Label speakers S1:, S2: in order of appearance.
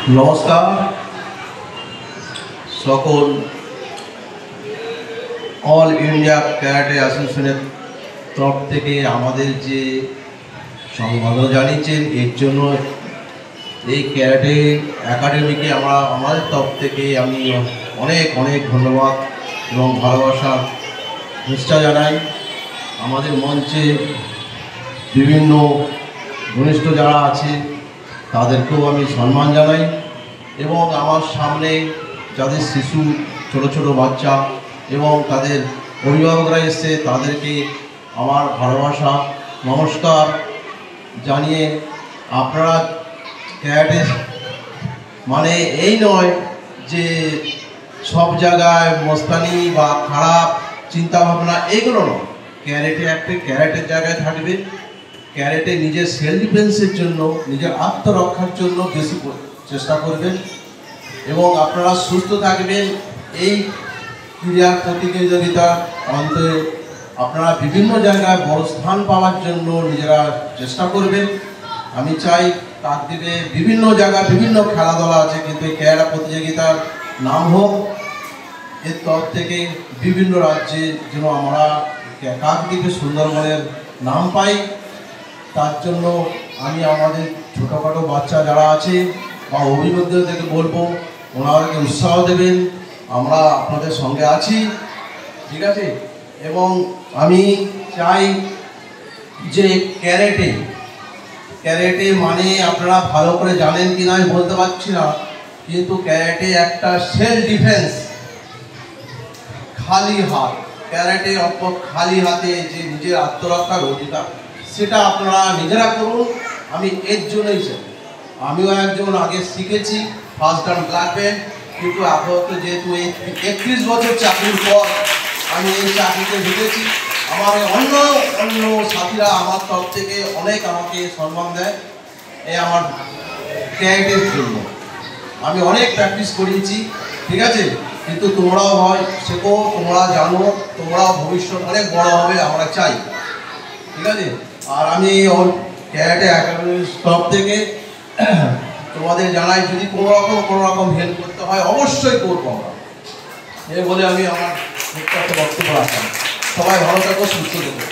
S1: নমস্কার সকল all India karate অ্যাসোসিয়েশনের তরফ থেকে আমাদের যে সংবর্ধনা জানিয়েছেন এর জন্য এই ক্যারাটে একাডেমিকে আমাদের তরফ থেকে আমি অনেক অনেক ধন্যবাদ এবং ভালোবাসা নিষ্ঠা জানাই। আমাদের মঞ্চে বিভিন্ন ঘনিষ্ঠ যারা আছে তাদেরকেও আমি সম্মান জানাই এবং আমার সামনে যাদের শিশু ছোট ছোট বাচ্চা এবং তাদের অভিভাবকরা এসছে তাদেরকে আমার ভালোবাসা নমস্কার জানিয়ে, আপনারা ক্যারাটে মানে এই নয় যে সব জায়গায় মস্তানি বা খারাপ চিন্তাভাবনা এগুলো নয়। ক্যারাটে একটা ক্যারাটের জায়গায় থাকবে, ক্যারাটে নিজের সেলফ ডিফেন্সের জন্য নিজের আত্মরক্ষার জন্য বেশি চেষ্টা করবেন এবং আপনারা সুস্থ থাকবেন। এই ক্রীড়া প্রতিযোগিতার অন্তে আপনারা বিভিন্ন জায়গায় বড় স্থান পাওয়ার জন্য নিজেরা চেষ্টা করবেন। আমি চাই কাকদ্বীপে বিভিন্ন জায়গায় বিভিন্ন খেলাধুলা আছে, কিন্তু এই ক্রীড়া প্রতিযোগিতার নাম হোক এর তরফ থেকে বিভিন্ন রাজ্যে যেন আমরা কাকদ্বীপে সুন্দরবনের নাম পাই। তার জন্য আমি আমাদের ছোটোখাটো বাচ্চা যারা আছে বা অভিভাবকদেরকে বলবো ওনাদেরকে উৎসাহ দেবেন, আমরা আপনাদের সঙ্গে আছি, ঠিক আছে। এবং আমি চাই যে ক্যারাটে মানে আপনারা ভালো করে জানেন কি না আমি বলতে পারছি না, কিন্তু ক্যারাটে একটা সেলফ ডিফেন্স। খালি হাত ক্যারাটে খালি হাতে যে নিজের আত্মরক্ষার অধিকার সেটা আপনারা নিজেরা করুন। আমি এর জন্যই চাই, আমিও একজন আগে শিখেছি ফার্স্ট ডান ব্ল্যাক বেল্ট, কিন্তু আপাতত যেহেতু এই 31 বছর চাকরির পর আমি এই চাকরিতে ঢুকেছি, আমার অন্য সাথীরা আমার তরফ থেকে অনেক আমাকে সম্মান দেয় এই আমার ক্যারাটের জন্য। আমি অনেক প্র্যাকটিস করিয়েছি, ঠিক আছে, কিন্তু তোমরাও হয় শেখো, তোমরা জানো, তোমরাও ভবিষ্যৎ অনেক বড় হবে আমরা চাই, ঠিক আছে। আর আমি ক্যারাটে একাডেমির তরফ থেকে তোমাদের জানাই যদি কোনো রকম হেল্প করতে হয় অবশ্যই করবো আমরা, এই বলে আমি আমার বক্তব্য রাখলাম। সবাই ভালো থাকো, সুস্থ থাকো।